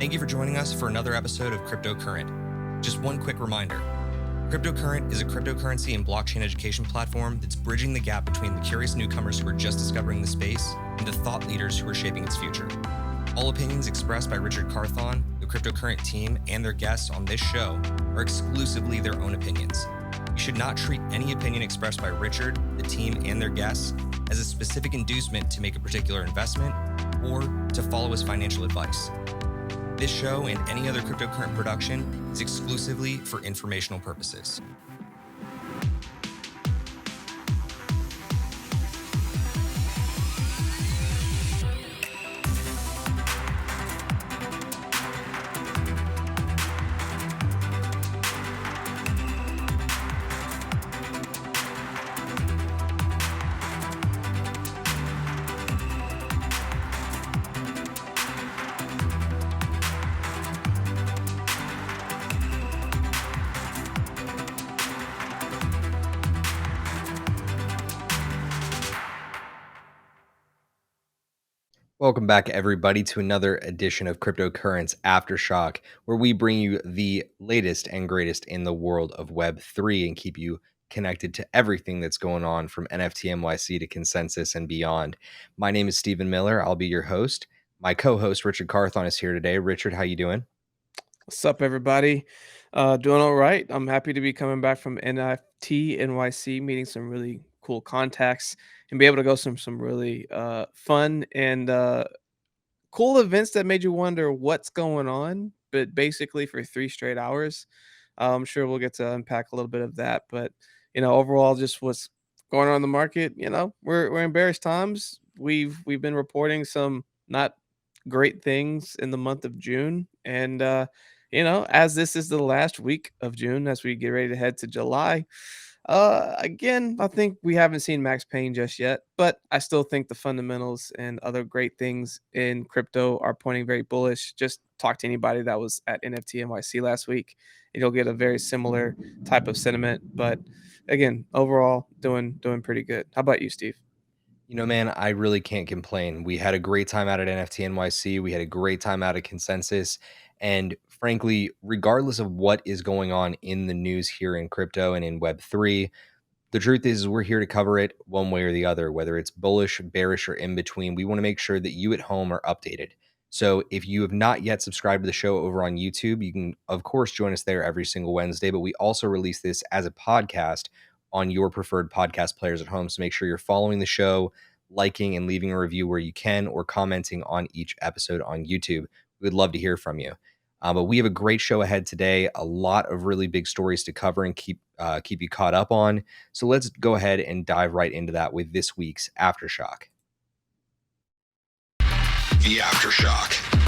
Thank you for joining us for another episode of Cryptocurrent. Just one quick reminder. Cryptocurrent is a cryptocurrency and blockchain education platform that's bridging the gap between the curious newcomers who are just discovering the space and the thought leaders who are shaping its future. All opinions expressed by Richard Carthon, the Cryptocurrent team, and their guests on this show are exclusively their own opinions. You should not treat any opinion expressed by Richard, the team, and their guests as a specific inducement to make a particular investment or to follow as financial advice. This show and any other Cryptocurrent production is exclusively for informational purposes. Welcome back, everybody, to another edition of Cryptocurrent's Aftershock, where we bring you the latest and greatest in the world of Web3 and keep you connected to everything that's going on from NFT NYC to consensus and beyond. My name is Stephen Miller. I'll be your host. My co-host, Richard Carthon, is here today. Richard, how you doing? What's up, everybody? Doing all right. I'm happy to be coming back from NFT NYC, meeting some really cool contacts, and be able to go some really fun and cool events that made you wonder what's going on. But basically, for 3 straight hours, I'm sure we'll get to unpack a little bit of that. But overall, just what's going on in the market. We're in bearish times. We've been reporting some not great things in the month of June, and as this is the last week of June, as we get ready to head to July. Again, I think we haven't seen max pain just yet, but I still think the fundamentals and other great things in crypto are pointing very bullish. Just talk to anybody that was at NFT NYC last week, and you'll get a very similar type of sentiment. But again, overall, doing pretty good. How about you, Steve? You know, man, I really can't complain. We had a great time out at NFT NYC. We had a great time out at Consensus. And frankly, regardless of what is going on in the news here in crypto and in Web3, the truth is we're here to cover it one way or the other, whether it's bullish, bearish, or in between. We want to make sure that you at home are updated. So if you have not yet subscribed to the show over on YouTube, you can, of course, join us there every single Wednesday. But we also release this as a podcast on your preferred podcast players at home. So make sure you're following the show, liking and leaving a review where you can, or commenting on each episode on YouTube. We would love to hear from you. But we have a great show ahead today, a lot of really big stories to cover and keep you caught up on. So let's go ahead and dive right into that with this week's Aftershock. The Aftershock.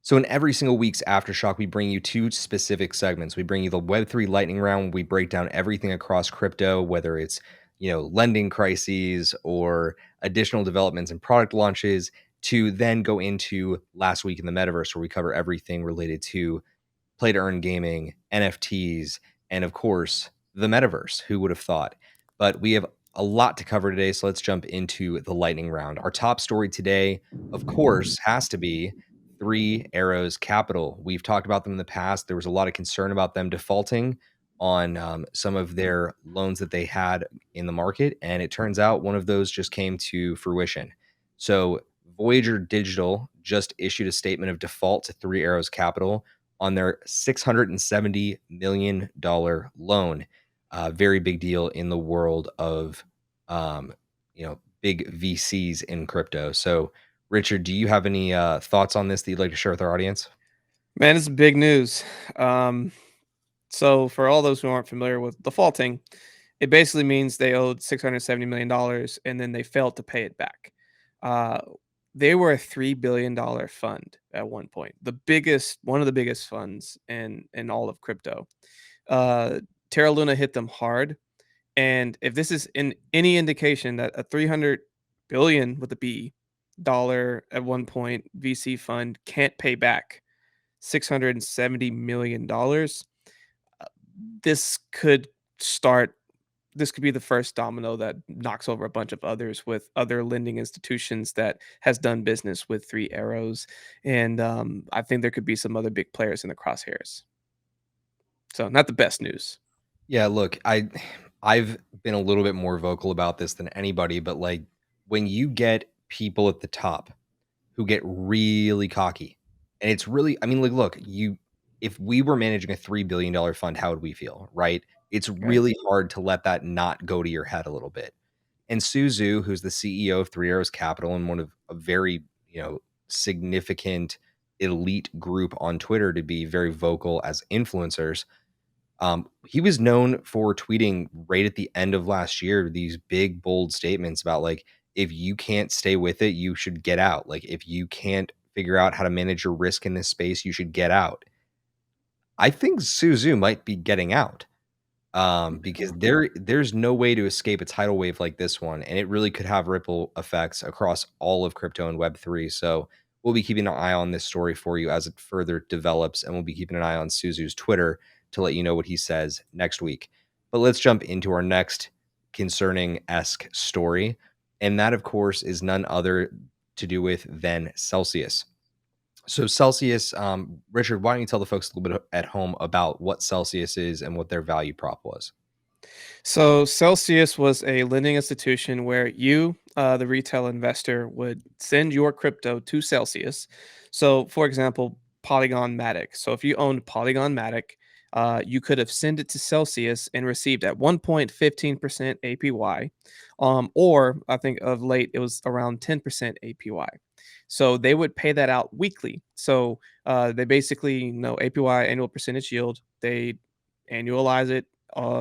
So in every single week's Aftershock, we bring you two specific segments. We bring you the Web3 lightning round. We break down everything across crypto, whether it's lending crises or additional developments and product launches, to then go into last week in the metaverse, where we cover everything related to play to earn gaming, NFTs, and of course, the metaverse. Who would have thought? But we have a lot to cover today, so let's jump into the lightning round. Our top story today, of course, has to be Three Arrows Capital. We've talked about them in the past. There was a lot of concern about them defaulting on some of their loans that they had in the market, and it turns out one of those just came to fruition. So Voyager Digital just issued a statement of default to Three Arrows Capital on their $670 million loan. Very big deal in the world of, big VCs in crypto. So, Richard, do you have any thoughts on this that you'd like to share with our audience? Man, it's big news. So for all those who aren't familiar with defaulting, it basically means they owed $670 million and then they failed to pay it back. Uh, they were a $3 billion fund at one point, one of the biggest funds in all of crypto. Terra Luna hit them hard, and if this is in any indication that a 300 billion with a B dollar at one point VC fund can't pay back $670 million, this could start this could be the first domino that knocks over a bunch of others with other lending institutions that has done business with Three Arrows, and I think there could be some other big players in the crosshairs. So not the best news. Yeah, look, I've been a little bit more vocal about this than anybody, but like when you get people at the top who get really cocky, and it's really, I mean, like, look, you, if we were managing a $3 billion fund, how would we feel, right? It's Right. really hard to let that not go to your head a little bit. And Suzu, who's the CEO of Three Arrows Capital and one of a very, significant elite group on Twitter to be very vocal as influencers, he was known for tweeting right at the end of last year these big, bold statements about like, if you can't stay with it, you should get out. Like, if you can't figure out how to manage your risk in this space, you should get out. I think Suzu might be getting out because there's no way to escape a tidal wave like this one, and it really could have ripple effects across all of crypto and Web3. So we'll be keeping an eye on this story for you as it further develops, and we'll be keeping an eye on Suzu's Twitter to let you know what he says next week. But let's jump into our next concerning-esque story, and that, of course, is none other to do with than Celsius. So Celsius, Richard, why don't you tell the folks a little bit at home about what Celsius is and what their value prop was? So Celsius was a lending institution where you, the retail investor, would send your crypto to Celsius. So, for example, Polygon Matic. So, if you owned Polygon Matic, you could have sent it to Celsius and received at one point 15% APY, or I think of late it was around 10% APY. So they would pay that out weekly. So they basically, APY, annual percentage yield. They annualize it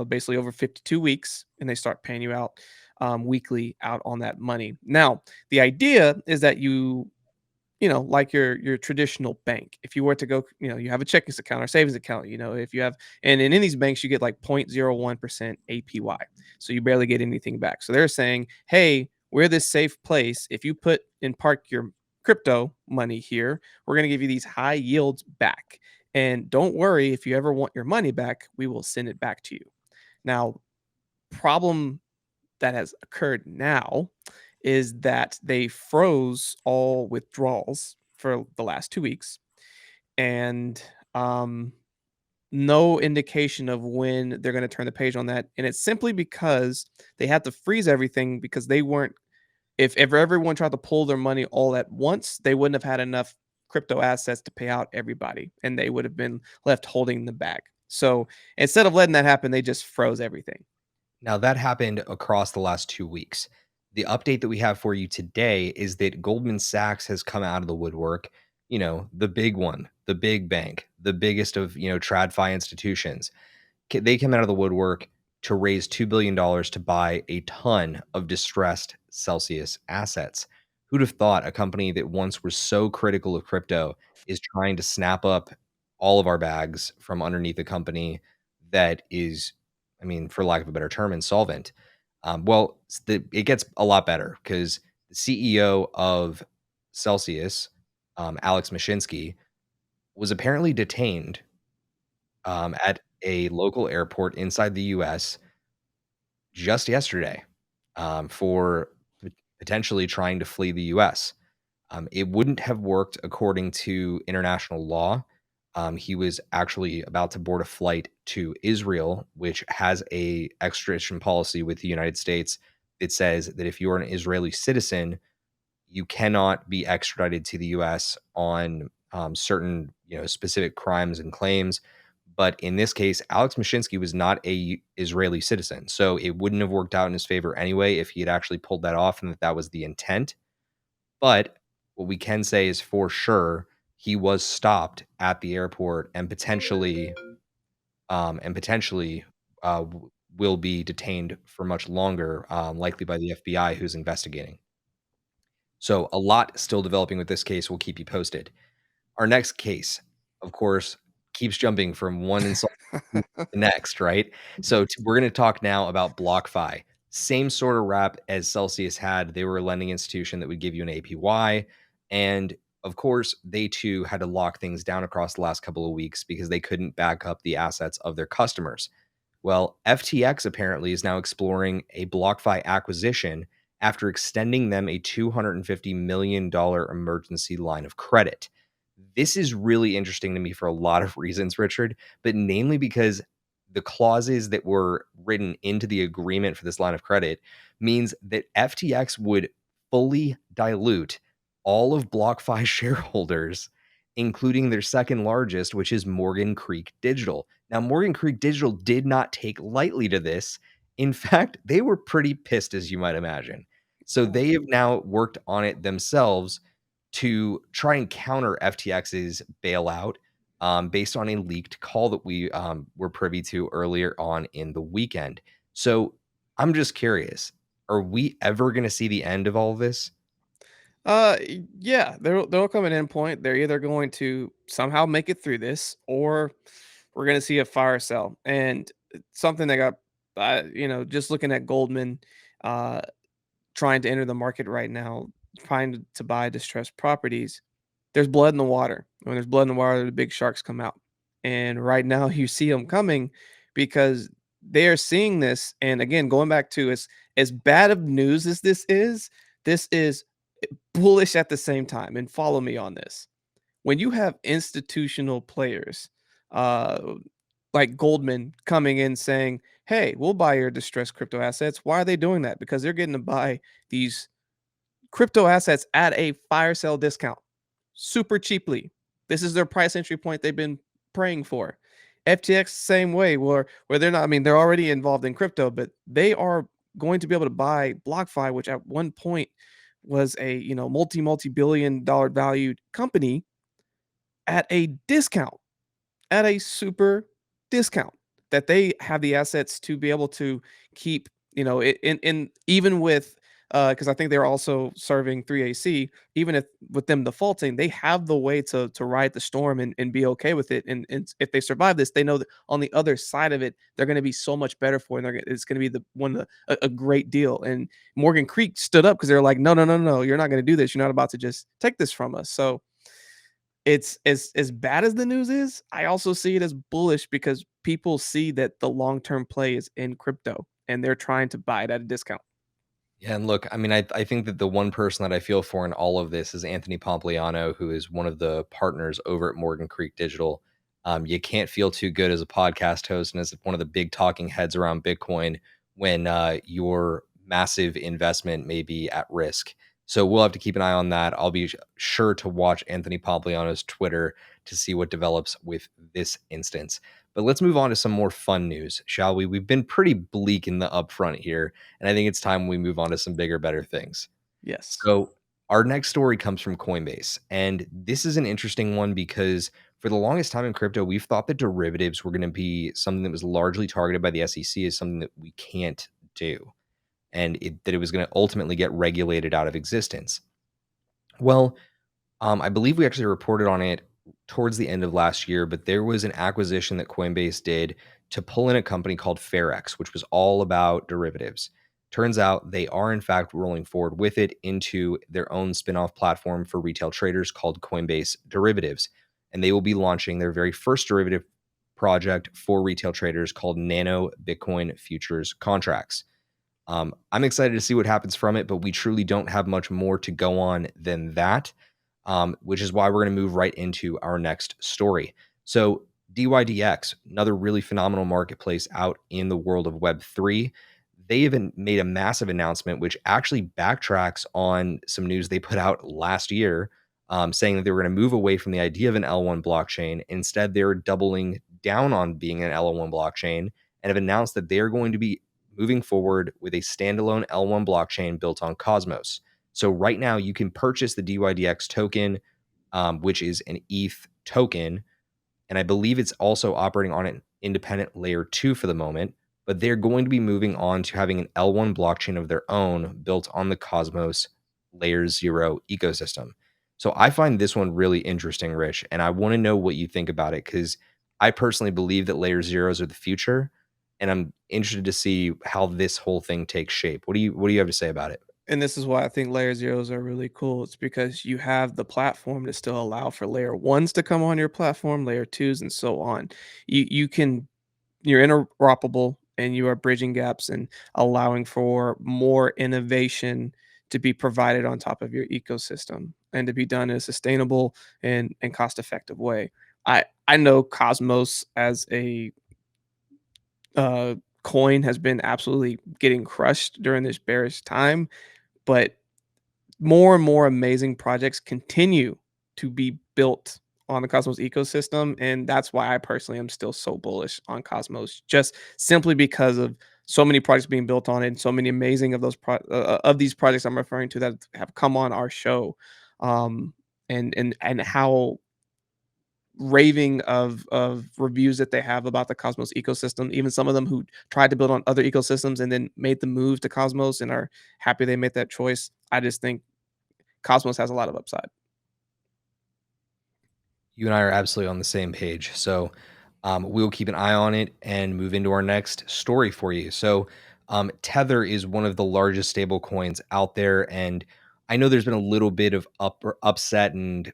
basically over 52 weeks, and they start paying you out weekly out on that money. Now, the idea is that like your traditional bank. If you were to go, you have a checking account or savings account, if you have, and in these banks, you get like 0.01% APY. So you barely get anything back. So they're saying, hey, we're this safe place. If you put and park your crypto money here, we're going to give you these high yields back. And don't worry, if you ever want your money back, we will send it back to you. Now, problem that has occurred now is that they froze all withdrawals for the last 2 weeks, and, no indication of when they're gonna turn the page on that, and it's simply because they had to freeze everything because they weren't if ever everyone tried to pull their money all at once, they wouldn't have had enough crypto assets to pay out everybody, and they would have been left holding the bag. So, instead of letting that happen, they just froze everything. Now, that happened across the last 2 weeks. The update that we have for you today is that Goldman Sachs has come out of the woodwork, the big one, the big bank, the biggest of, TradFi institutions. They came out of the woodwork to raise $2 billion to buy a ton of distressed Celsius assets. Who'd have thought a company that once was so critical of crypto is trying to snap up all of our bags from underneath a company that is, I mean, for lack of a better term, insolvent? Well, it gets a lot better because the CEO of Celsius, Alex Mashinsky, was apparently detained at a local airport inside the US just yesterday for potentially trying to flee the US. It wouldn't have worked according to international law. He was actually about to board a flight to Israel, which has a extradition policy with the United States that says that if you're an Israeli citizen, you cannot be extradited to the U.S. on certain, specific crimes and claims. But in this case, Alex Mashinsky was not a Israeli citizen, so it wouldn't have worked out in his favor anyway if he had actually pulled that off and that was the intent. But what we can say is for sure he was stopped at the airport and potentially will be detained for much longer, likely by the FBI, who's investigating. So a lot still developing with this case. We'll keep you posted. Our next case, of course, keeps jumping from one insult to the next, right? So we're going to talk now about BlockFi. Same sort of rap as Celsius had. They were a lending institution that would give you an APY. And of course, they too had to lock things down across the last couple of weeks because they couldn't back up the assets of their customers. Well, FTX apparently is now exploring a BlockFi acquisition after extending them a $250 million emergency line of credit. This is really interesting to me for a lot of reasons, Richard, but namely because the clauses that were written into the agreement for this line of credit means that FTX would fully dilute all of BlockFi shareholders, including their second largest, which is Morgan Creek Digital. Now, Morgan Creek Digital did not take lightly to this. In fact, they were pretty pissed, as you might imagine. So Oh. they have now worked on it themselves to try and counter FTX's bailout based on a leaked call that we were privy to earlier on in the weekend. So I'm just curious, are we ever going to see the end of all of this? Yeah, there'll come an end point. They're either going to somehow make it through this, or we're going to see a fire sale. And something that got, just looking at Goldman, uh, trying to enter the market right now, trying to buy distressed properties. There's blood in the water. When there's blood in the water, the big sharks come out. And right now, you see them coming because they are seeing this. And again, going back to as bad of news as this is bullish at the same time, and follow me on this. When you have institutional players, uh, like Goldman coming in saying, "Hey, we'll buy your distressed crypto assets." Why are they doing that? Because they're getting to buy these crypto assets at a fire sale discount super cheaply. This is their price entry point they've been praying for. FTX same way, where they're not. I mean, they're already involved in crypto, but they are going to be able to buy BlockFi, which at one point was a multi billion dollar valued company at a discount, at a super discount, that they have the assets to be able to keep, in even with, because I think they're also serving 3AC. Even if with them defaulting, they have the way to ride the storm and be okay with it. And if they survive this, they know that on the other side of it, they're going to be so much better for it. And it's going to be the one of a great deal. And Morgan Creek stood up because they're like, no, no, no, no, you're not going to do this. You're not about to just take this from us. So it's as bad as the news is, I also see it as bullish because people see that the long-term play is in crypto and they're trying to buy it at a discount. Yeah, and look, I mean, I think that the one person that I feel for in all of this is Anthony Pompliano, who is one of the partners over at Morgan Creek Digital. You can't feel too good as a podcast host and as one of the big talking heads around Bitcoin when your massive investment may be at risk. So we'll have to keep an eye on that. I'll be sure to watch Anthony Pompliano's Twitter to see what develops with this instance. But let's move on to some more fun news, shall we? We've been pretty bleak in the upfront here, and I think it's time we move on to some bigger, better things. Yes. So, our next story comes from Coinbase. And this is an interesting one because for the longest time in crypto, we've thought that derivatives were going to be something that was largely targeted by the SEC as something that we can't do, and that it was going to ultimately get regulated out of existence. Well, I believe we actually reported on it towards the end of last year, but there was an acquisition that Coinbase did to pull in a company called FairX, which was all about derivatives. Turns out they are, in fact, rolling forward with it into their own spin-off platform for retail traders called Coinbase Derivatives. And they will be launching their very first derivative project for retail traders called Nano Bitcoin Futures Contracts. I'm excited to see what happens from it, but we truly don't have much more to go on than that, which is why we're going to move right into our next story. So, DYDX, another really phenomenal marketplace out in the world of Web3, they even made a massive announcement, which actually backtracks on some news they put out last year, saying that they were going to move away from the idea of an L1 blockchain. Instead, they're doubling down on being an L1 blockchain and have announced that they're going to be moving forward with a standalone L1 blockchain built on Cosmos. So right now you can purchase the DYDX token, which is an ETH token, and I believe it's also operating on an independent layer 2 for the moment, but they're going to be moving on to having an L1 blockchain of their own built on the Cosmos layer 0 ecosystem. So I find this one really interesting, Rich, and I want to know what you think about it because I personally believe that layer zeros are the future, and I'm interested to see how this whole thing takes shape. What do you have to say about it? And this is why I think layer zeros are really cool. It's because you have the platform to still allow for layer ones to come on your platform, layer twos, and so on. You can you're interoperable and you are bridging gaps and allowing for more innovation to be provided on top of your ecosystem and to be done in a sustainable and cost effective way. I know Cosmos as a uh, coin has been absolutely getting crushed during this bearish time, but more and more amazing projects continue to be built on the Cosmos ecosystem, and that's why I personally am still so bullish on Cosmos, just simply because of so many projects being built on it, and so many amazing of of these projects I'm referring to that have come on our show, um, and how raving of reviews that they have about the Cosmos ecosystem. Even some of them who tried to build on other ecosystems and then made the move to Cosmos and are happy they made that choice. I just think Cosmos has a lot of upside. You and I are absolutely on the same page. So we'll keep an eye on it and move into our next story for you. So Tether is one of the largest stable coins out there. And I know there's been a little bit of upset and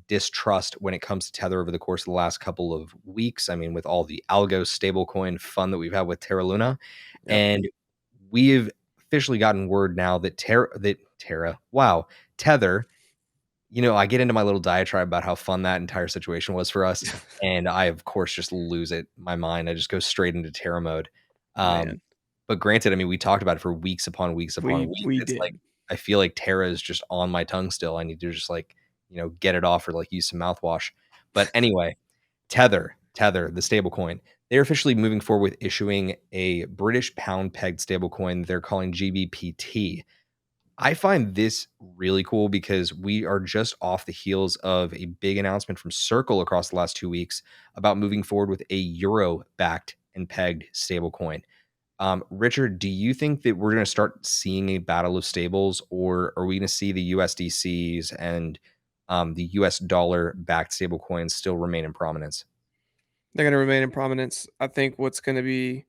distrust when it comes to Tether over the course of the last couple of weeks. I mean, with all the algo stablecoin fun that we've had with Terra Luna. Yep. And we have officially gotten word now that Tether, I get into my little diatribe about how fun that entire situation was for us, and I, of course, just lose it my mind. I just go straight into Terra mode. Um, Man, but granted, I mean, we talked about it for weeks upon weeks upon weeks. we It's like did. I feel like Terra is just on my tongue still. I need to just like, get it off or like use some mouthwash. But anyway, Tether, the stablecoin, they're officially moving forward with issuing a British pound pegged stablecoin they're calling GBPT. I find this really cool because we are just off the heels of a big announcement from Circle across the last 2 weeks about moving forward with a euro backed and pegged stablecoin. Richard, do you think that we're going to start seeing a battle of stables, or are we going to see the USDCs and the US dollar backed stablecoins still remain in prominence? They're going to remain in prominence. I think what's going to be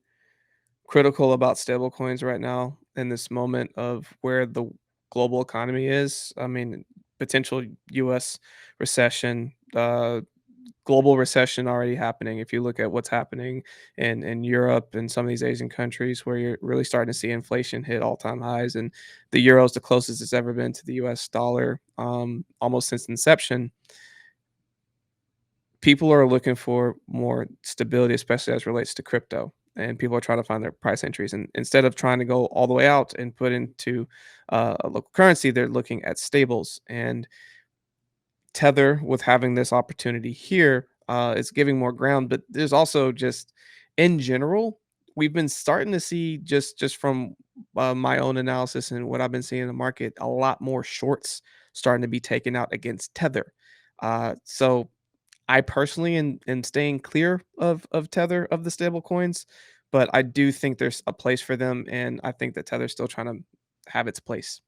critical about stablecoins right now in this moment of where the global economy is. I mean, potential U.S. recession, global recession already happening. If you look at what's happening in Europe and some of these Asian countries, where you're really starting to see inflation hit all time highs, and the euro is the closest it's ever been to the U.S. dollar, almost since inception. People are looking for more stability, especially as relates to crypto. And people are trying to find their price entries. And instead of trying to go all the way out and put into a local currency, they're looking at stables. And Tether, with having this opportunity here, is giving more ground. But there's also just in general, we've been starting to see just from my own analysis and what I've been seeing in the market, a lot more shorts starting to be taken out against Tether. So I personally am staying clear of Tether of the stable coins, but I do think there's a place for them, and I think that Tether's still trying to have its place.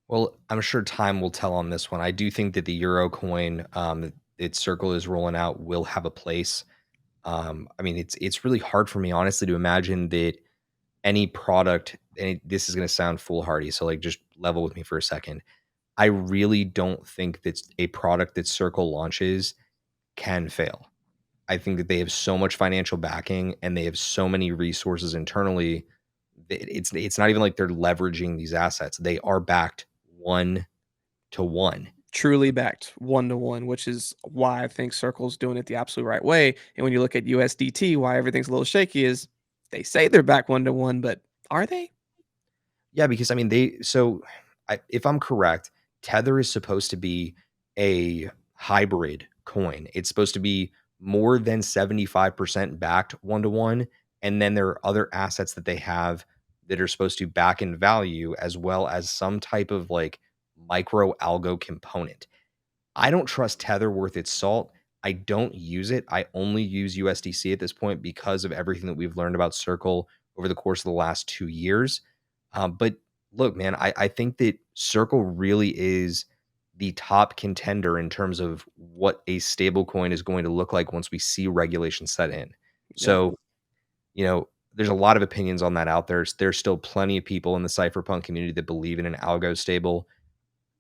Well, I'm sure time will tell on this one. I do think that the euro coin that its Circle is rolling out will have a place. I mean, it's really hard for me, honestly, to imagine that any product, and this is going to sound foolhardy, so like just level with me for a second. I really don't think that a product that Circle launches can fail. I think that they have so much financial backing and they have so many resources internally. It's not even like they're leveraging these assets. They are backed 1 to 1. Truly backed 1 to 1, which is why I think Circle's doing it the absolute right way. And when you look at USDT, why everything's a little shaky is they say they're back 1 to 1, but are they? Yeah, because I mean, if I'm correct, Tether is supposed to be a hybrid coin. It's supposed to be more than 75% backed 1 to 1. And then there are other assets that they have that are supposed to back in value, as well as some type of like micro algo component. I don't trust Tether worth its salt. I don't use it. I only use USDC at this point because of everything that we've learned about Circle over the course of the last 2 years. But look, man, I think that Circle really is the top contender in terms of what a stable coin is going to look like once we see regulation set in. Yep. So, there's a lot of opinions on that out there. There's still plenty of people in the cypherpunk community that believe in an algo stable.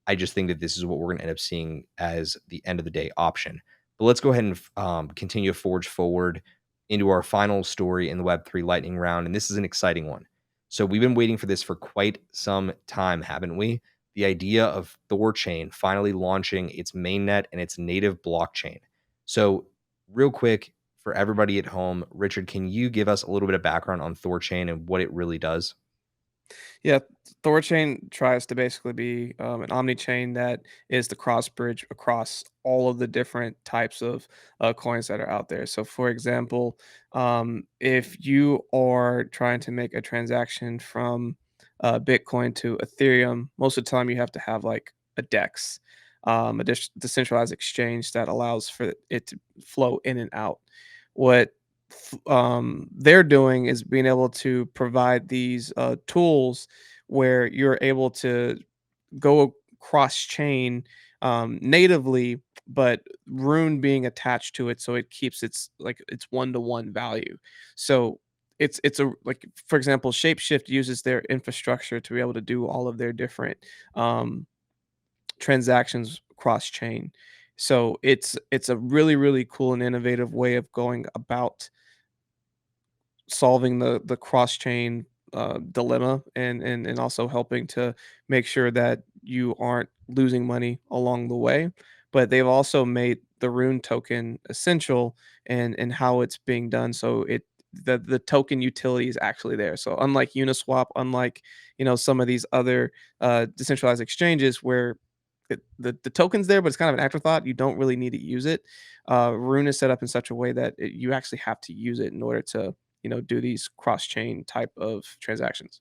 I just think that this is what we're going to end up seeing as the end of the day option. But let's go ahead and continue to forge forward. into our final story in the Web3 lightning round, and this is an exciting one. So we've been waiting for this for quite some time, haven't we? The idea of Thorchain finally launching its mainnet and its native blockchain. So, real quick for everybody at home, Richard, can you give us a little bit of background on Thorchain and what it really does? Yeah, Thorchain tries to basically be an omni chain that is the cross bridge across all of the different types of coins that are out there. So, for example, if you are trying to make a transaction from Bitcoin to Ethereum, most of the time you have to have like a DEX, decentralized exchange that allows for it to flow in and out. What they're doing is being able to provide these tools where you're able to go cross chain natively, but Rune being attached to it, so it keeps its 1-to-1 value. So it's a like for example, Shapeshift uses their infrastructure to be able to do all of their different um, transactions cross chain. So it's a really cool and innovative way of going about solving the cross chain dilemma, and also helping to make sure that you aren't losing money along the way. But they've also made the Rune token essential and how it's being done. So the token utility is actually there. So unlike Uniswap, unlike some of these other decentralized exchanges where the token's there, but it's kind of an afterthought. You don't really need to use it. Rune is set up in such a way that you actually have to use it in order to do these cross chain type of transactions.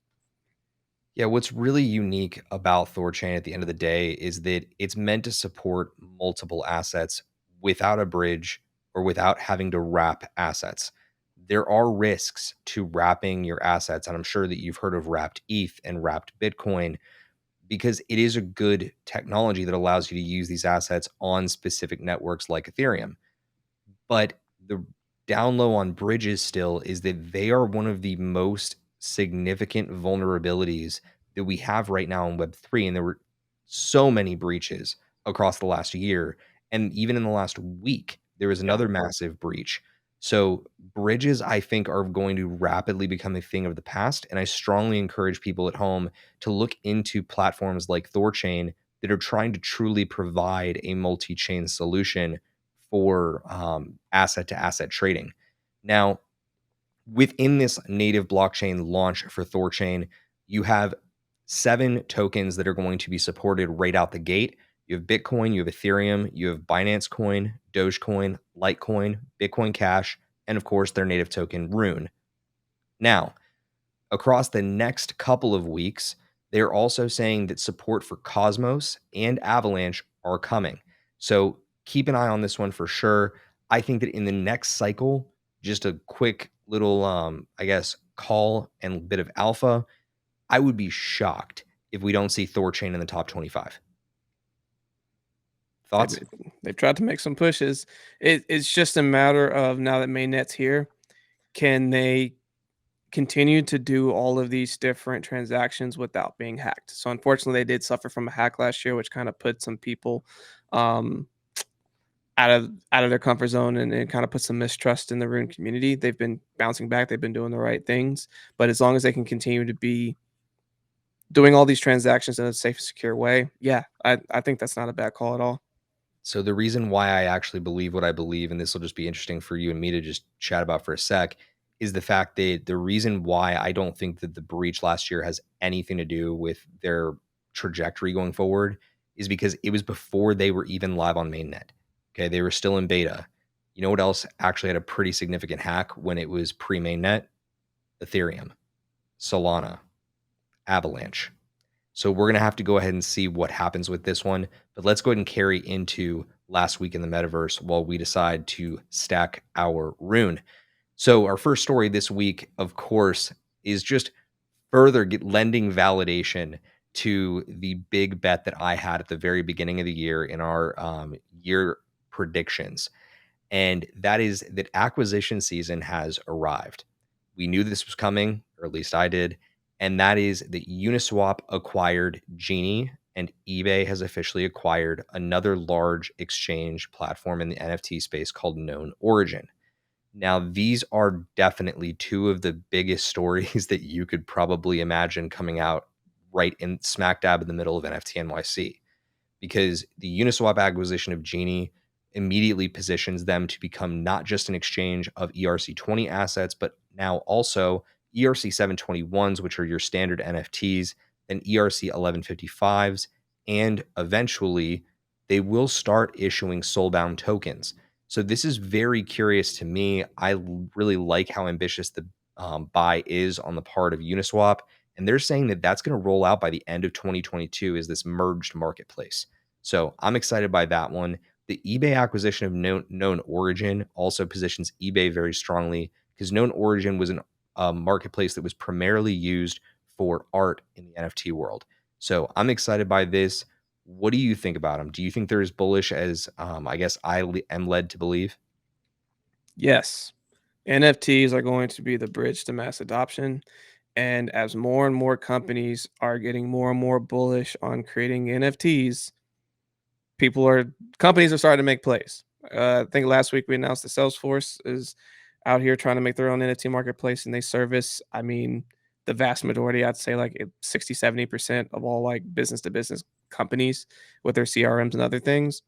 Yeah, what's really unique about Thorchain at the end of the day is that it's meant to support multiple assets without a bridge or without having to wrap assets. There are risks to wrapping your assets, and I'm sure that you've heard of wrapped ETH and wrapped Bitcoin because it is a good technology that allows you to use these assets on specific networks like Ethereum. But the down low on bridges still is that they are one of the most significant vulnerabilities that we have right now in Web3. And there were so many breaches across the last year. And even in the last week, there was Yeah. another massive breach. So, bridges, I think, are going to rapidly become a thing of the past. And I strongly encourage people at home to look into platforms like Thorchain that are trying to truly provide a multi chain solution for asset to asset trading. Now, within this native blockchain launch for Thorchain, you have 7 tokens that are going to be supported right out the gate. You have Bitcoin, you have Ethereum, you have Binance Coin, Dogecoin, Litecoin, Bitcoin Cash, and of course their native token Rune. Now, across the next couple of weeks, they're also saying that support for Cosmos and Avalanche are coming. So keep an eye on this one for sure. I think that in the next cycle, just a quick little, I guess, call and bit of alpha, I would be shocked if we don't see Thorchain in the top 25. They've Thoughts? they've tried to make some pushes. It's just a matter of now that mainnet's here, can they continue to do all of these different transactions without being hacked? So unfortunately, they did suffer from a hack last year, which kind of put some people um, out of their comfort zone, and kind of put some mistrust in the Rune community. They've been bouncing back. They've been doing the right things, but as long as they can continue to be doing all these transactions in a safe, secure way, yeah, I think that's not a bad call at all. So the reason why I actually believe what I believe, and this will just be interesting for you and me to just chat about for a sec, is the fact that the reason why I don't think that the breach last year has anything to do with their trajectory going forward is because it was before they were even live on mainnet. Okay, they were still in beta. You know what else actually had a pretty significant hack when it was pre mainnet? Ethereum, Solana, Avalanche. So we're going to have to go ahead and see what happens with this one. But let's go ahead and carry into last week in the metaverse while we decide to stack our rune. So our first story this week, of course, is just further lending validation to the big bet that I had at the very beginning of the year in our year predictions. And that is that acquisition season has arrived. We knew this was coming, or at least I did, and that is that Uniswap acquired Genie and eBay has officially acquired another large exchange platform in the NFT space called Known Origin. Now, these are definitely two of the biggest stories that you could probably imagine coming out right in smack dab in the middle of NFT NYC, because the Uniswap acquisition of Genie immediately positions them to become not just an exchange of ERC20 assets, but now also ERC721s, which are your standard NFTs, and ERC1155s, and eventually they will start issuing soulbound tokens. So this is very curious to me. I really like how ambitious the buy is on the part of Uniswap, and they're saying that that's going to roll out by the end of 2022 as this merged marketplace. So I'm excited by that one. The eBay acquisition of Known Origin also positions eBay very strongly, because Known Origin was a marketplace that was primarily used for art in the NFT world. So I'm excited by this. What do you think about them? Do you think they're as bullish as I guess am led to believe? Yes. NFTs are going to be the bridge to mass adoption. And as more and more companies are getting more and more bullish on creating NFTs, people are companies are starting to make plays. I think last week we announced that Salesforce is out here trying to make their own NFT marketplace, and they service, I mean, the vast majority, I'd say like 60, 70% of all like business to business companies with their CRMs and other things.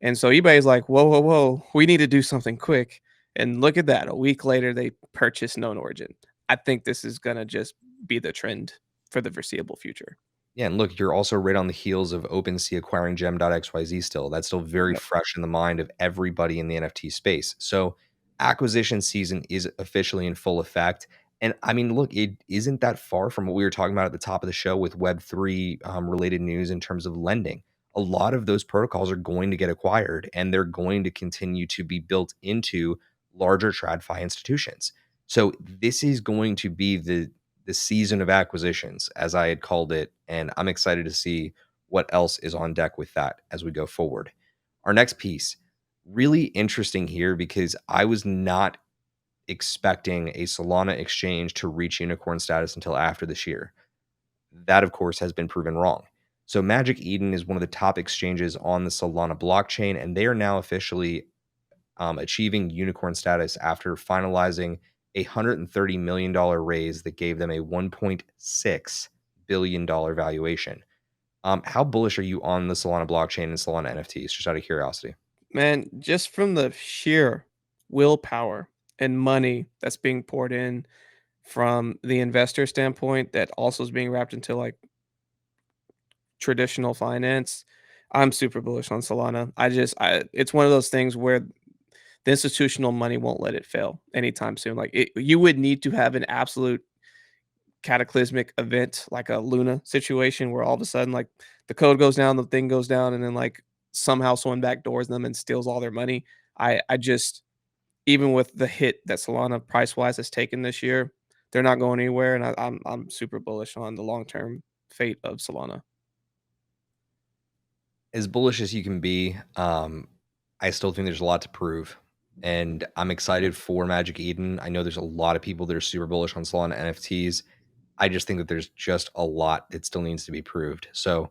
And so eBay is like, whoa, whoa, whoa, we need to do something quick. And look at that. A week later, they purchased Known Origin. I think this is going to just be the trend for the foreseeable future. Yeah, and look, you're also right on the heels of OpenSea acquiring Gem.xyz still. That's still very Yep. fresh in the mind of everybody in the NFT space. So acquisition season is officially in full effect. And I mean, look, it isn't that far from what we were talking about at the top of the show with Web3 related news in terms of lending. A lot of those protocols are going to get acquired, and they're going to continue to be built into larger TradFi institutions. So this is going to be the season of acquisitions, as I had called it, and I'm excited to see what else is on deck with that as we go forward. Our next piece, really interesting here, because I was not expecting a Solana exchange to reach unicorn status until after this year. That, of course, has been proven wrong. So, Magic Eden is one of the top exchanges on the Solana blockchain, and they are now officially achieving unicorn status after finalizing a $130 million raise that gave them a $1.6 billion valuation. How bullish are you on the Solana blockchain and Solana NFTs, just out of curiosity? Man, just from the sheer willpower and money that's being poured in from the investor standpoint that also is being wrapped into like traditional finance, I'm super bullish on Solana. I it's one of those things where the institutional money won't let it fail anytime soon. Like you would need to have an absolute cataclysmic event like a Luna situation where all of a sudden like the code goes down, the thing goes down, and then like somehow someone backdoors them and steals all their money. I just even with the hit that Solana price wise has taken this year, they're not going anywhere, and I'm super bullish on the long term fate of Solana. As bullish as you can be, I still think there's a lot to prove. And I'm excited for Magic Eden. I know there's a lot of people that are super bullish on Solana NFTs. I just think that there's just a lot that still needs to be proved. So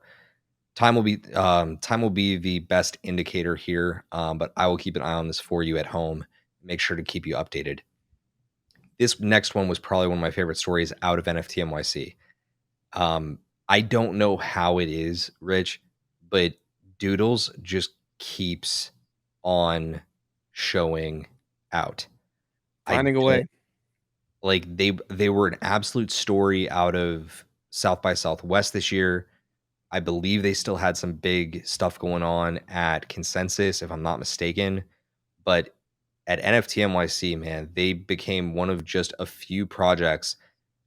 time will be the best indicator here, but I will keep an eye on this for you at home. Make sure to keep you updated. This next one was probably one of my favorite stories out of NFT NYC. Um, I don't know how it is, Rich, but Doodles just keeps on showing out. I Finding a don't way. like they were an absolute story out of South by Southwest this year. I believe they still had some big stuff going on at Consensus, if I'm not mistaken. But at NFT NYC, man, they became one of just a few projects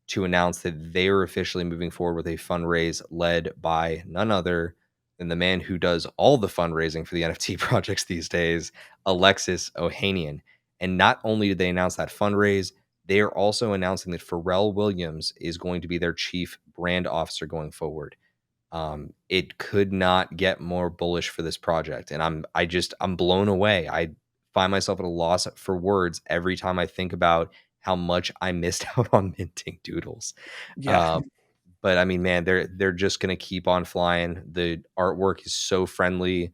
to announce that they are officially moving forward with a fundraise led by none other than the man who does all the fundraising for the NFT projects these days, Alexis Ohanian. And not only did they announce that fundraise, they are also announcing that Pharrell Williams is going to be their chief brand officer going forward. It could not get more bullish for this project, and I'm blown away. I find myself at a loss for words every time I think about how much I missed out on minting doodles. Yeah. Um, but I mean, man, they're just gonna keep on flying. The artwork is so friendly,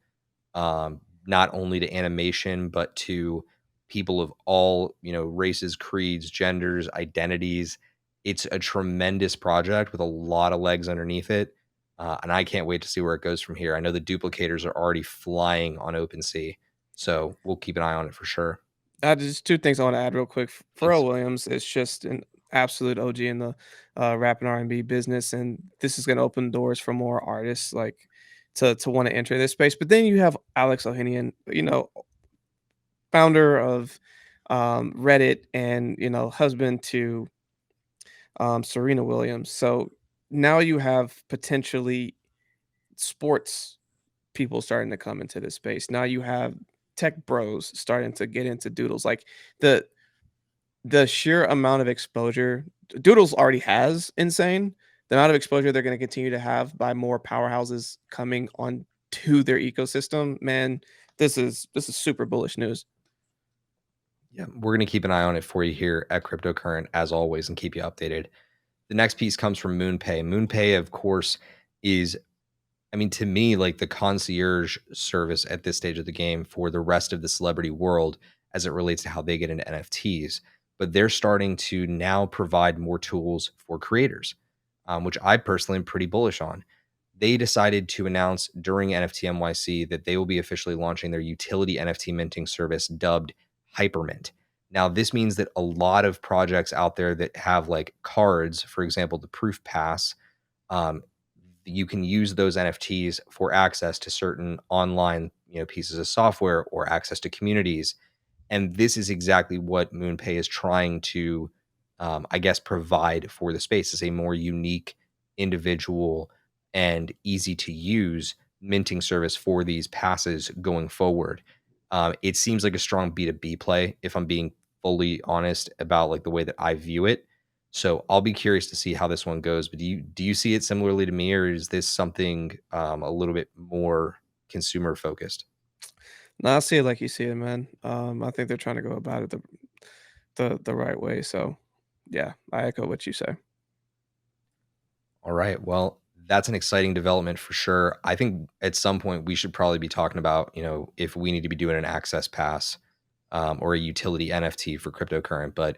not only to animation but to people of all, races, creeds, genders, identities. It's a tremendous project with a lot of legs underneath it. And I can't wait to see where it goes from here. I know the duplicators are already flying on OpenSea, so we'll keep an eye on it for sure. Just two things I want to add real quick. Pharrell Please. Williams is just an absolute OG in the rap and R&B business, and this is going to open doors for more artists like to want to enter this space. But then you have Alex Ohanian, founder of Reddit, and husband to Serena Williams. So now you have potentially sports people starting to come into this space. Now you have tech bros starting to get into doodles. Like the the sheer amount of exposure Doodles already has insane. The amount of exposure they're going to continue to have by more powerhouses coming on to their ecosystem, man, this is super bullish news. Yeah, we're going to keep an eye on it for you here at Cryptocurrent as always and keep you updated. The next piece comes from MoonPay. MoonPay, of course, is, I mean, to me, like the concierge service at this stage of the game for the rest of the celebrity world as it relates to how they get into NFTs. But they're starting to now provide more tools for creators, which I personally am pretty bullish on. They decided to announce during NFT NYC that they will be officially launching their utility NFT minting service dubbed Hypermint. Now, this means that a lot of projects out there that have like cards, for example, the Proof Pass, um, you can use those NFTs for access to certain online, pieces of software or access to communities. And this is exactly what MoonPay is trying to, I guess, provide for the space, is a more unique, individual, and easy to use minting service for these passes going forward. It seems like a strong B2B play, if I'm being fully honest about like the way that I view it. So I'll be curious to see how this one goes. But do you see it similarly to me, or is this something a little bit more consumer focused? No, I see it like you see it, man. I think they're trying to go about it the right way. So, yeah, I echo what you say. All right. Well, that's an exciting development for sure. I think at some point we should probably be talking about, if we need to be doing an access pass or a utility NFT for cryptocurrent. But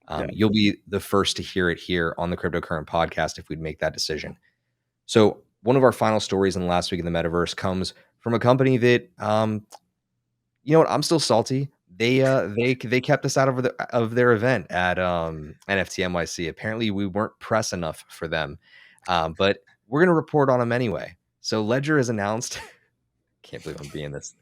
Yeah. you'll be the first to hear it here on the Cryptocurrent podcast if we'd make that decision. So, one of our final stories in the last week in the metaverse comes from a company that you know what? I'm still salty. They kept us out of their event at NFT NYC. Apparently, we weren't press enough for them, but we're gonna report on them anyway. So Ledger has announced. Can't believe I'm being this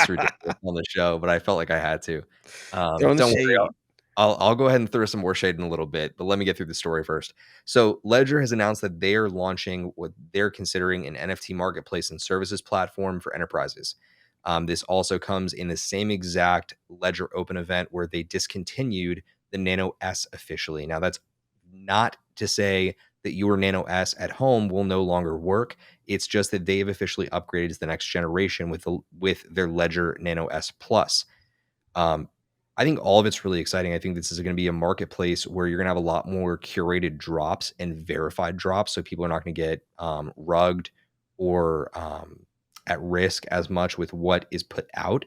ridiculous on the show, but I felt like I had to. Throwing the Don't worry, shade. I'll go ahead and throw some more shade in a little bit, but let me get through the story first. So Ledger has announced that they are launching what they're considering an NFT marketplace and services platform for enterprises. This also comes in the same exact Ledger Open event where they discontinued the Nano S officially. Now that's not to say that your Nano S at home will no longer work. It's just that they've officially upgraded to the next generation with their Ledger Nano S Plus. Um, I think all of it's really exciting. I think this is going to be a marketplace where you're going to have a lot more curated drops and verified drops, so people are not going to get rugged or at risk as much with what is put out.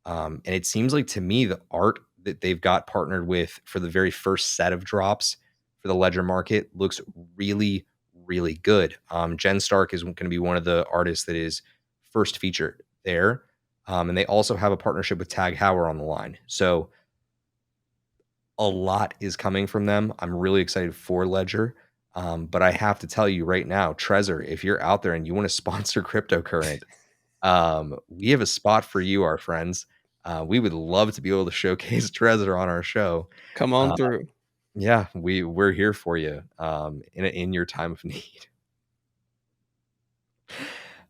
And it seems like to me the art that they've got partnered with for the very first set of drops for the Ledger market looks really, really good. Jen Stark is going to be one of the artists that is first featured there. And they also have a partnership with Tag Heuer on the line. So a lot is coming from them. I'm really excited for Ledger. But I have to tell you right now, Trezor, if you're out there and you want to sponsor cryptocurrent, we have a spot for you, our friends. We would love to be able to showcase Trezor on our show. Come on Uh, through. yeah, we're here for you in your time of need.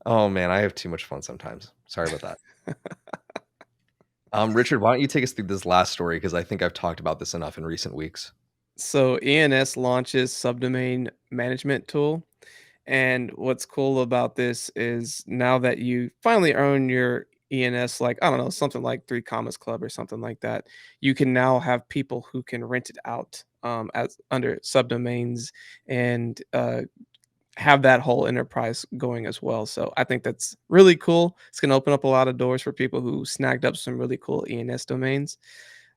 Oh man, I have too much fun sometimes. Sorry about that. Richard, why don't you take us through this last story because I think I've talked about this enough in recent weeks. So ENS launches subdomain management tool. And what's cool about this is now that you finally own your ENS, like, I don't know, something like Three Commas Club or something like that, you can now have people who can rent it out as under subdomains and have that whole enterprise going as well. So I think that's really cool. It's going to open up a lot of doors for people who snagged up some really cool ENS domains.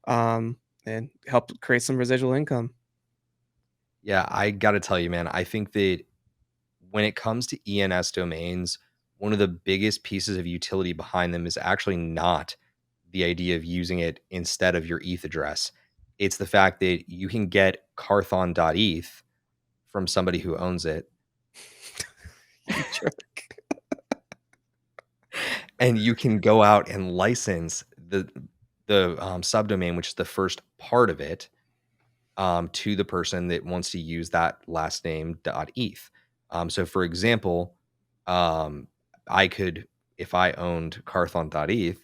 and help create some residual income. Yeah, I gotta tell you, man, I think that when it comes to ENS domains, one of the biggest pieces of utility behind them is actually not the idea of using it instead of your ETH address. It's the fact that you can get Carthon.eth from somebody who owns it, You jerk. and you can go out and license the subdomain, which is the first part of it, to the person that wants to use that last name .eth. So, for example, um, I could, if I owned Carthon.eth,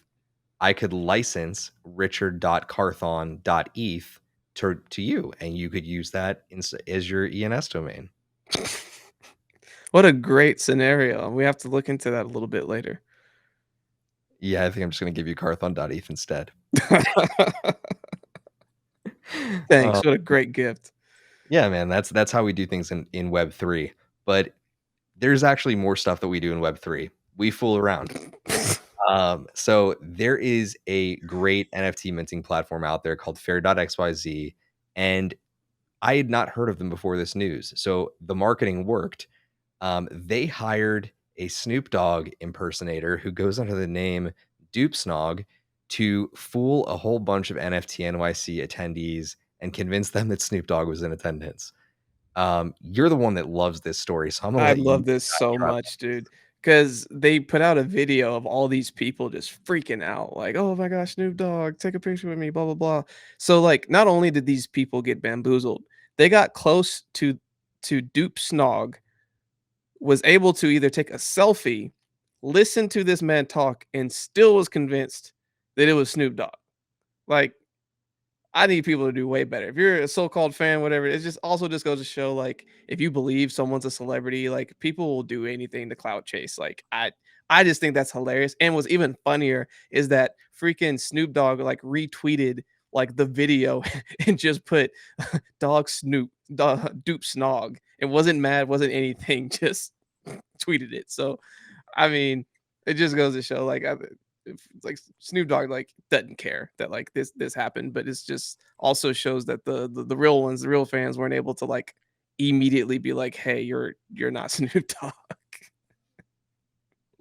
I could license richard.carthon.eth to you, and you could use that as your ENS domain. What a great scenario. We have to look into that a little bit later. Yeah, I think I'm just going to give you Carthon.eth instead. Thanks. Um, What a great gift. yeah, man, that's how we do things in Web3. But there's actually more stuff that we do in Web3. We fool around. So there is a great NFT minting platform out there called Fair.xyz, and I had not heard of them before this news. So the marketing worked. They hired a Snoop Dogg impersonator who goes under the name Dupesnog to fool a whole bunch of NFT NYC attendees and convince them that Snoop Dogg was in attendance. You're the one that loves this story, so I'm gonna I let you love this so diatribe. much, dude. Because they put out a video of all these people just freaking out, like, "Oh my gosh, Snoop Dogg, take a picture with me, blah, blah, blah." So, like, not only did these people get bamboozled, they got close to Dupe Snog, was able to either take a selfie, listen to this man talk, and still was convinced that it was Snoop Dogg. Like, I need people to do way better. If you're a so-called fan, whatever, it just also just goes to show, like, if you believe someone's a celebrity, like, people will do anything to clout chase. Like, I just think that's hilarious. And what's even funnier is that freaking Snoop Dogg like retweeted like the video and just put dog Snoop, dupe snog, and wasn't mad, wasn't anything, just tweeted it. So I mean, it just goes to show, like, if like Snoop Dogg like doesn't care that like this happened, but it's just also shows that the real ones, the real fans, weren't able to like immediately be like, "Hey, you're not Snoop Dogg."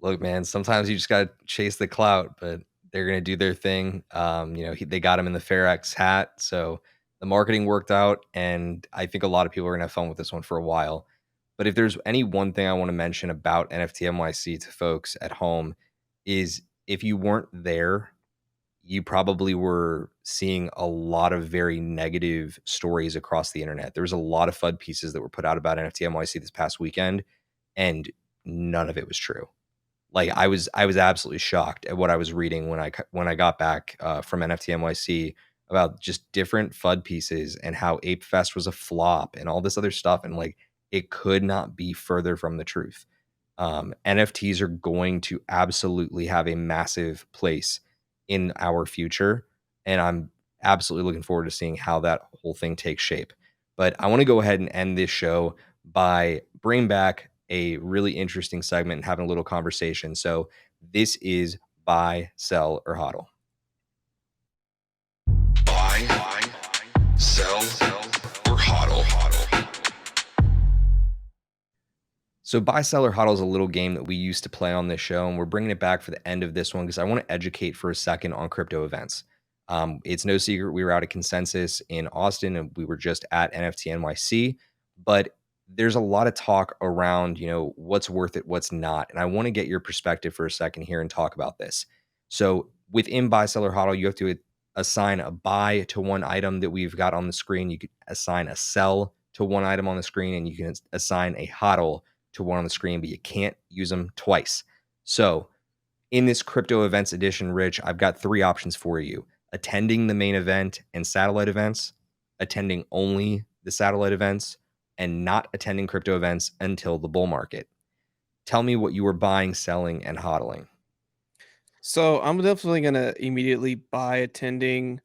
Look, man, sometimes you just gotta chase the clout, but they're gonna do their thing. They got him in the FairX hat, so the marketing worked out, and I think a lot of people are gonna have fun with this one for a while. But if there's any one thing I want to mention about NFT NYC to folks at home is if you weren't there, you probably were seeing a lot of very negative stories across the internet. There was a lot of FUD pieces that were put out about NFT NYC this past weekend, and none of it was true. Like I was absolutely shocked at what I was reading when I got back from NFT NYC about just different FUD pieces and how Ape Fest was a flop and all this other stuff, and like it could not be further from the truth. NFTs are going to absolutely have a massive place in our future, and I'm absolutely looking forward to seeing how that whole thing takes shape. But I want to go ahead and end this show by bringing back a really interesting segment and having a little conversation. So this is buy, sell, or hodl. Buy, sell, or hodl. So buy, sell, or hodl is a little game that we used to play on this show, and we're bringing it back for the end of this one because I want to educate for a second on crypto events. It's no secret we were out of consensus in Austin, and we were just at NFT NYC, but there's a lot of talk around, what's worth it, what's not, and I want to get your perspective for a second here and talk about this. So within buy, sell, or hodl, you have to assign a buy to one item that we've got on the screen. You could assign a sell to one item on the screen, and you can assign a hodl to one on the screen, but you can't use them twice. So, in this crypto events edition, Rich, I've got three options for you: attending the main event and satellite events, attending only the satellite events, and not attending crypto events until the bull market. Tell me what you were buying, selling, and hodling. So I'm definitely gonna immediately buy attending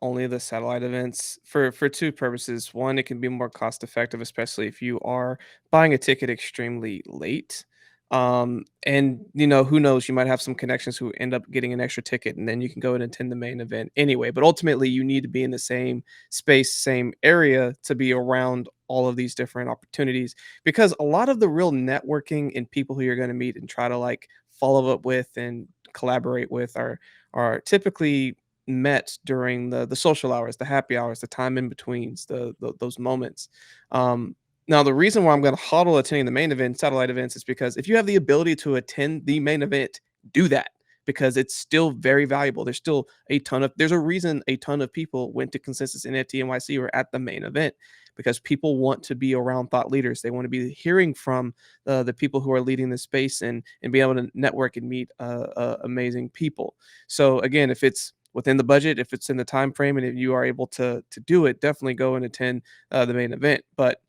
only the satellite events for two purposes. One, it can be more cost effective, especially if you are buying a ticket extremely late. And you know, who knows, you might have some connections who end up getting an extra ticket, and then you can go and attend the main event anyway. But ultimately, you need to be in the same space, same area to be around all of these different opportunities, because a lot of the real networking and people who you're going to meet and try to like follow up with and collaborate with are typically met during the social hours, the happy hours, the time in betweens, those moments. Now, the reason why I'm going to huddle attending the main event, satellite events, is because if you have the ability to attend the main event, do that, because it's still very valuable. There's a reason a ton of people went to Consensus NFT NYC or at the main event, because people want to be around thought leaders. They want to be hearing from the people who are leading the space, and be able to network and meet amazing people. So again, if it's within the budget, if it's in the time frame, and if you are able to do it, definitely go and attend the main event. But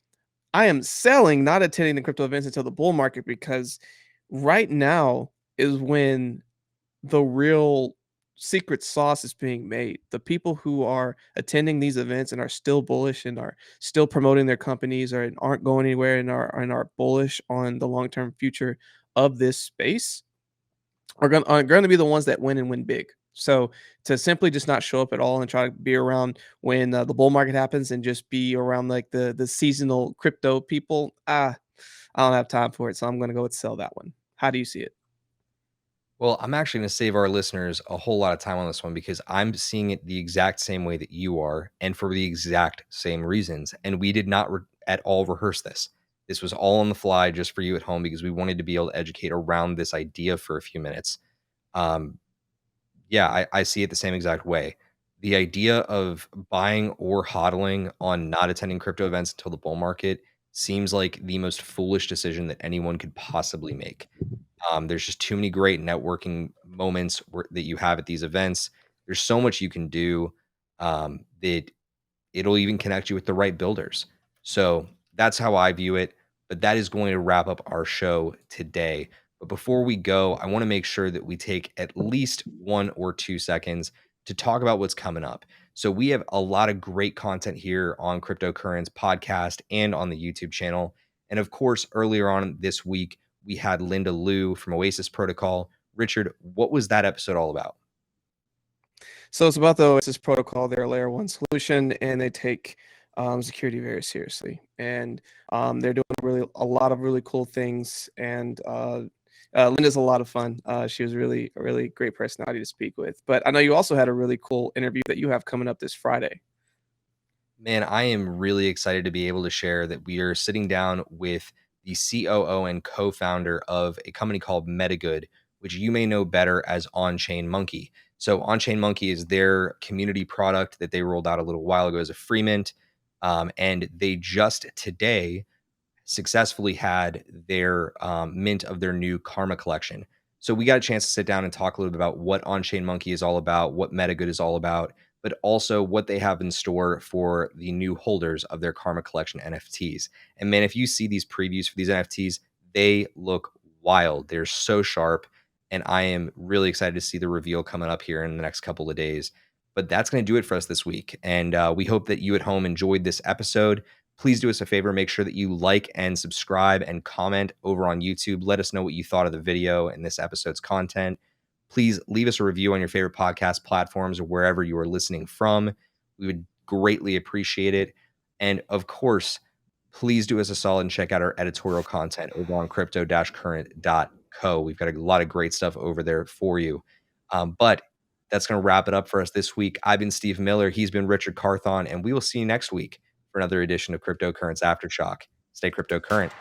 I am selling, not attending the crypto events until the bull market, because right now is when the real secret sauce is being made. The people who are attending these events and are still bullish and are still promoting their companies, or aren't going anywhere, and are bullish on the long-term future of this space, are going to be the ones that win and win big. So to simply just not show up at all and try to be around when the bull market happens, and just be around like the seasonal crypto people, I don't have time for it. So I'm going to go with sell that one. How do you see it? Well, I'm actually going to save our listeners a whole lot of time on this one because I'm seeing it the exact same way that you are, and for the exact same reasons. And we did not at all rehearse this. This was all on the fly just for you at home because we wanted to be able to educate around this idea for a few minutes. Um, yeah, I see it the same exact way. The idea of buying or hodling on not attending crypto events until the bull market seems like the most foolish decision that anyone could possibly make. There's just too many great networking moments that you have at these events. There's so much you can do that it'll even connect you with the right builders. So that's how I view it. But that is going to wrap up our show today. But before we go, I want to make sure that we take at least 1 or 2 seconds to talk about what's coming up. So we have a lot of great content here on Cryptocurrents podcast and on the YouTube channel. And of course, earlier on this week, we had Linda Liu from Oasis Protocol. Richard, what was that episode all about? So it's about the Oasis Protocol. They're a layer one solution, and they take security very seriously. And they're doing a lot of really cool things. And Linda's a lot of fun. She was really a really great personality to speak with. But I know you also had a really cool interview that you have coming up this Friday. Man, I am really excited to be able to share that we are sitting down with the COO and co-founder of a company called MetaGood, which you may know better as On-Chain Monkey. So On-Chain Monkey is their community product that they rolled out a little while ago as a free mint. And they just today successfully had their mint of their new Karma collection. So we got a chance to sit down and talk a little bit about what On-Chain Monkey is all about, what MetaGood is all about, but also what they have in store for the new holders of their Karma collection NFTs. And man, if you see these previews for these NFTs, they look wild. They're so sharp. And I am really excited to see the reveal coming up here in the next couple of days. But that's going to do it for us this week. And we hope that you at home enjoyed this episode. Please do us a favor, make sure that you like and subscribe and comment over on YouTube. Let us know what you thought of the video and this episode's content. Please leave us a review on your favorite podcast platforms or wherever you are listening from. We would greatly appreciate it. And of course, please do us a solid and check out our editorial content over on crypto-current.co. We've got a lot of great stuff over there for you. But that's going to wrap it up for us this week. I've been Steve Miller. He's been Richard Carthon, and we will see you next week for another edition of Cryptocurrents Aftershock. Stay cryptocurrent.